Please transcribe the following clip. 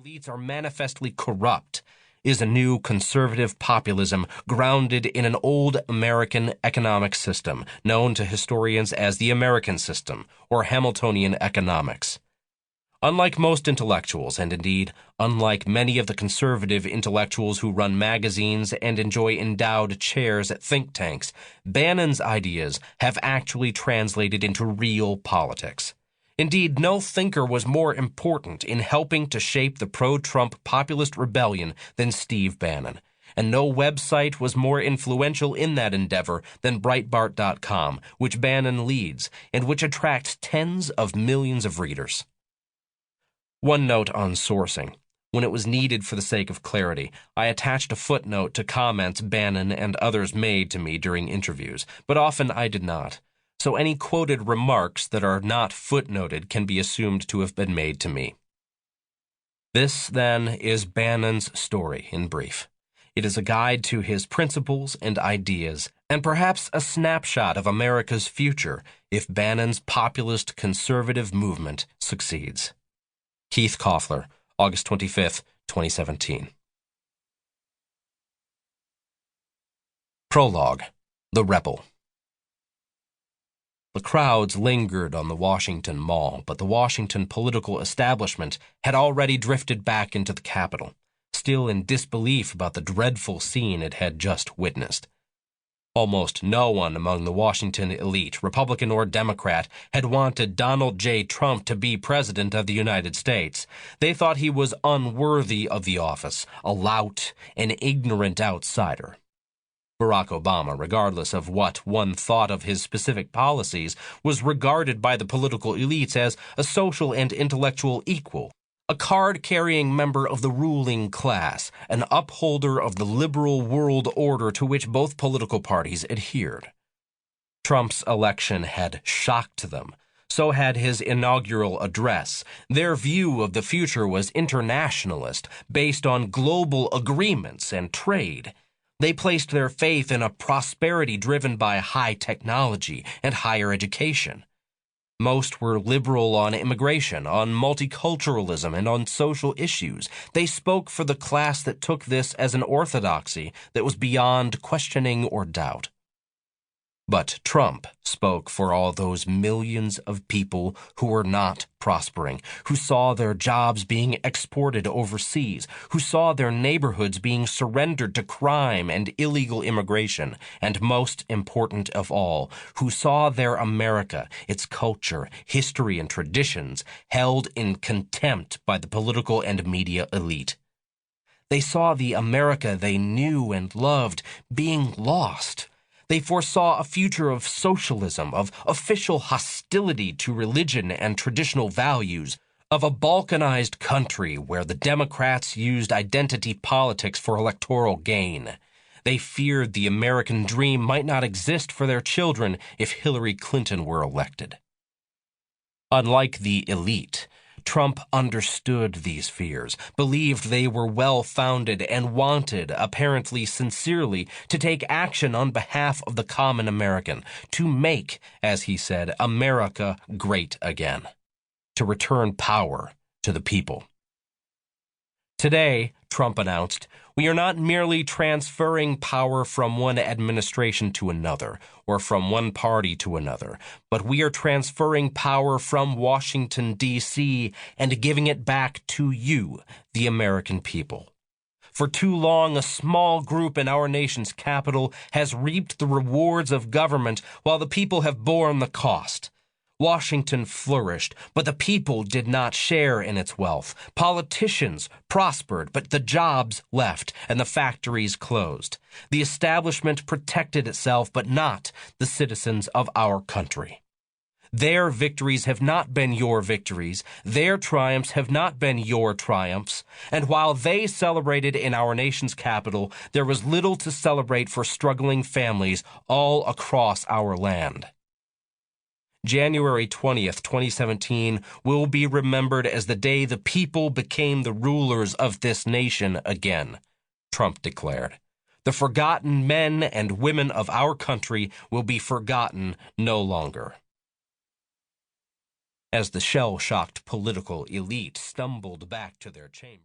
elites are manifestly corrupt is a new conservative populism grounded in an old American economic system known to historians as the American system or Hamiltonian economics. Unlike most intellectuals, and indeed, unlike many of the conservative intellectuals who run magazines and enjoy endowed chairs at think tanks, Bannon's ideas have actually translated into real politics. Indeed, no thinker was more important in helping to shape the pro-Trump populist rebellion than Steve Bannon, and no website was more influential in that endeavor than Breitbart.com, which Bannon leads, and which attracts tens of millions of readers. One note on sourcing. When it was needed for the sake of clarity, I attached a footnote to comments Bannon and others made to me during interviews, but often I did not. So any quoted remarks that are not footnoted can be assumed to have been made to me. This, then, is Bannon's story in brief. It is a guide to his principles and ideas, and perhaps a snapshot of America's future if Bannon's populist conservative movement succeeds. Keith Koffler, August 25, 2017. Prologue: The Rebel. The crowds lingered on the Washington Mall, but the Washington political establishment had already drifted back into the Capitol, still in disbelief about the dreadful scene it had just witnessed. Almost no one among the Washington elite, Republican or Democrat, had wanted Donald J. Trump to be President of the United States. They thought he was unworthy of the office, a lout, an ignorant outsider. Barack Obama, regardless of what one thought of his specific policies, was regarded by the political elites as a social and intellectual equal, a card-carrying member of the ruling class, an upholder of the liberal world order to which both political parties adhered. Trump's election had shocked them. So had his inaugural address. Their view of the future was internationalist, based on global agreements and trade. They placed their faith in a prosperity driven by high technology and higher education. Most were liberal on immigration, on multiculturalism, and on social issues. They spoke for the class that took this as an orthodoxy that was beyond questioning or doubt. But Trump spoke for all those millions of people who were not prospering, who saw their jobs being exported overseas, who saw their neighborhoods being surrendered to crime and illegal immigration, and most important of all, who saw their America, its culture, history, and traditions held in contempt by the political and media elite. They saw the America they knew and loved being lost. They foresaw a future of socialism, of official hostility to religion and traditional values, of a balkanized country where the Democrats used identity politics for electoral gain. They feared the American dream might not exist for their children if Hillary Clinton were elected. Unlike the elite, Trump understood these fears, believed they were well-founded, and wanted, apparently sincerely, to take action on behalf of the common American, to make, as he said, America great again, to return power to the people. Today, Trump announced, we are not merely transferring power from one administration to another, or from one party to another, but we are transferring power from Washington, D.C., and giving it back to you, the American people. For too long, a small group in our nation's capital has reaped the rewards of government while the people have borne the cost. Washington flourished, but the people did not share in its wealth. Politicians prospered, but the jobs left, and the factories closed. The establishment protected itself, but not the citizens of our country. Their victories have not been your victories. Their triumphs have not been your triumphs. And while they celebrated in our nation's capital, there was little to celebrate for struggling families all across our land. January 20th, 2017 will be remembered as the day the people became the rulers of this nation again, Trump declared. The forgotten men and women of our country will be forgotten no longer. As the shell-shocked political elite stumbled back to their chambers.